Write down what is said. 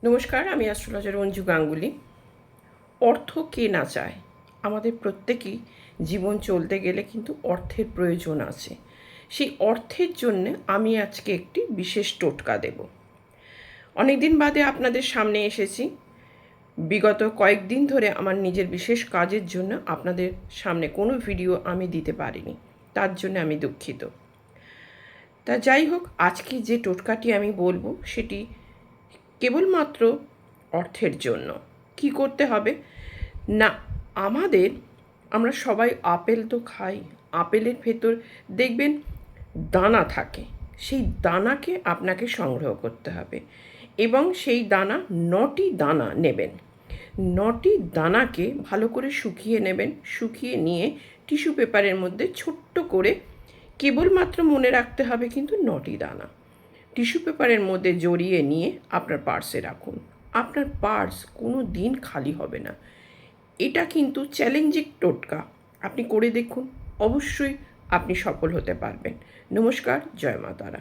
নমস্কার, আমি অ্যাস্ট্রোলজার অঞ্জু গাঙ্গুলি। অর্থ কে না চায়? আমাদের প্রত্যেকেই জীবন চলতে গেলে কিন্তু অর্থের প্রয়োজন আছে। সেই অর্থের জন্য আমি আজকে একটি বিশেষ টোটকা দেব। অনেক দিন বাদে আপনাদের সামনে এসেছি। বিগত কয়েকদিন ধরে আমার নিজের বিশেষ কাজের জন্য আপনাদের সামনে কোনো ভিডিও আমি দিতে পারিনি, তার জন্য আমি দুঃখিত। তা যাই হোক, আজকে যে টোটকাটি আমি বলবো সেটি কেবলমাত্র অর্থের জন্য। কি করতে হবে না, আমরা সবাই আপেল তো খাই। আপেলের ভেতর দেখবেন দানা থাকে, সেই দানাকে আপনাকে সংগ্রহ করতে হবে এবং সেই দানা 9টি দানা নেবেন। 9টি দানাকে ভালো করে শুকিয়ে নেবেন। শুকিয়ে নিয়ে টিস্যু পেপারের মধ্যে ছোট্ট করে, কেবলমাত্র মনে রাখতে হবে কিন্তু 9টি দানা টিস্যু পেপারের মধ্যে জড়িয়ে নিয়ে আপনার পার্সে রাখুন। আপনার পার্স কোনো দিন খালি হবে না। এটা কিন্তু চ্যালেঞ্জিং টোটকা, আপনি করে দেখুন, অবশ্যই আপনি সফল হতে পারবেন। নমস্কার, জয় মা তারা।